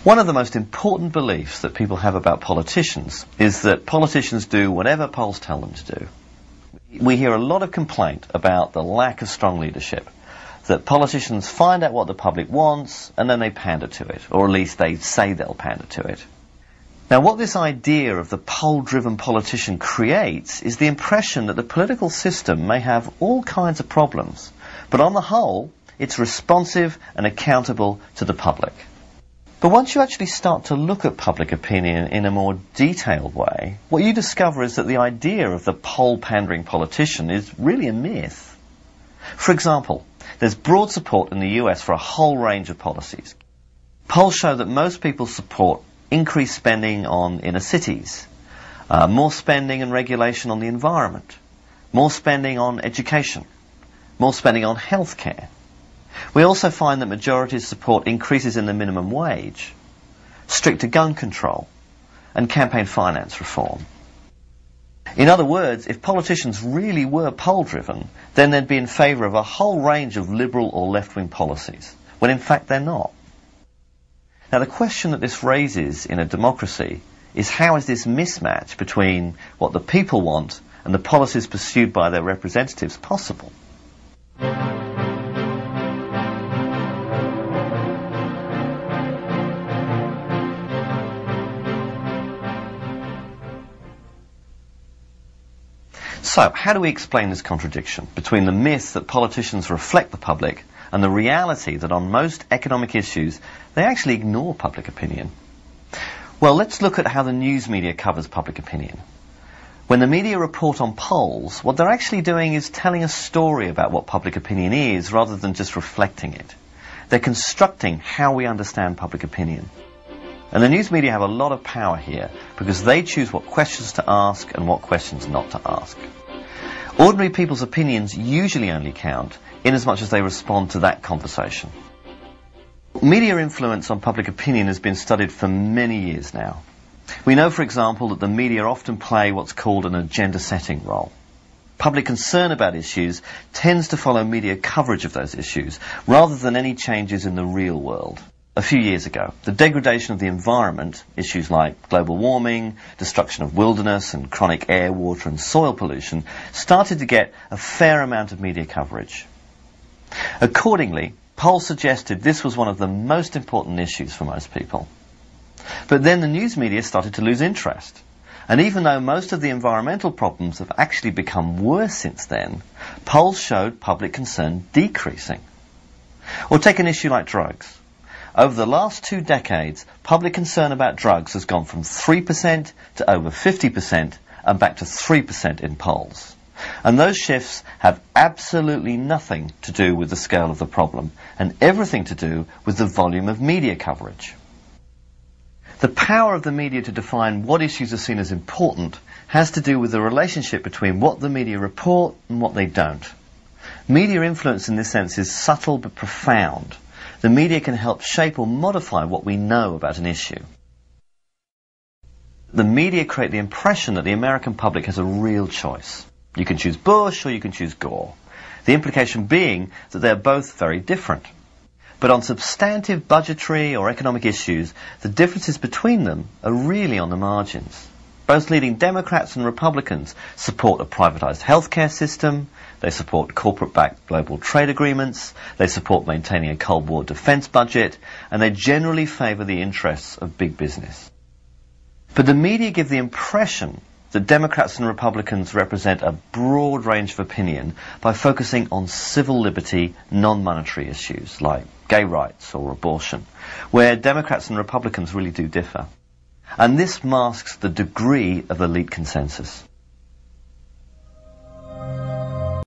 One of the most important beliefs that people have about politicians is that politicians do whatever polls tell them to do. We hear a lot of complaint about the lack of strong leadership, that politicians find out what the public wants and then they pander to it, or at least they say they'll pander to it. Now, what this idea of the poll-driven politician creates is the impression that the political system may have all kinds of problems, but on the whole, it's responsive and accountable to the public. But once you actually start to look at public opinion in a more detailed way, what you discover is that the idea of the poll-pandering politician is really a myth. For example, there's broad support in the US for a whole range of policies. Polls show that most people support increased spending on inner cities, more spending and regulation on the environment, more spending on education, more spending on healthcare. We also find that majorities support increases in the minimum wage, stricter gun control, and campaign finance reform. In other words, if politicians really were poll-driven, then they'd be in favour of a whole range of liberal or left-wing policies, when in fact they're not. Now, the question that this raises in a democracy is, how is this mismatch between what the people want and the policies pursued by their representatives possible? So, how do we explain this contradiction between the myth that politicians reflect the public and the reality that on most economic issues they actually ignore public opinion? Well, let's look at how the news media covers public opinion. When the media report on polls, what they're actually doing is telling a story about what public opinion is rather than just reflecting it. They're constructing how we understand public opinion. And the news media have a lot of power here because they choose what questions to ask and what questions not to ask. Ordinary people's opinions usually only count inasmuch as they respond to that conversation. Media influence on public opinion has been studied for many years now. We know, for example, that the media often play what's called an agenda-setting role. Public concern about issues tends to follow media coverage of those issues rather than any changes in the real world. A few years ago, the degradation of the environment, issues like global warming, destruction of wilderness and chronic air, water and soil pollution, started to get a fair amount of media coverage. Accordingly, polls suggested this was one of the most important issues for most people. But then the news media started to lose interest. And even though most of the environmental problems have actually become worse since then, polls showed public concern decreasing. Or take an issue like drugs. Over the last 2 decades, public concern about drugs has gone from 3% to over 50% and back to 3% in polls. And those shifts have absolutely nothing to do with the scale of the problem and everything to do with the volume of media coverage. The power of the media to define what issues are seen as important has to do with the relationship between what the media report and what they don't. Media influence in this sense is subtle but profound. The media can help shape or modify what we know about an issue. The media create the impression that the American public has a real choice. You can choose Bush or you can choose Gore. The implication being that they're both very different. But on substantive budgetary or economic issues, the differences between them are really on the margins. Both leading Democrats and Republicans support a privatized healthcare system, they support corporate-backed global trade agreements, they support maintaining a Cold War defense budget, and they generally favor the interests of big business. But the media give the impression that Democrats and Republicans represent a broad range of opinion by focusing on civil liberty, non-monetary issues like gay rights or abortion, where Democrats and Republicans really do differ. And this masks the degree of elite consensus.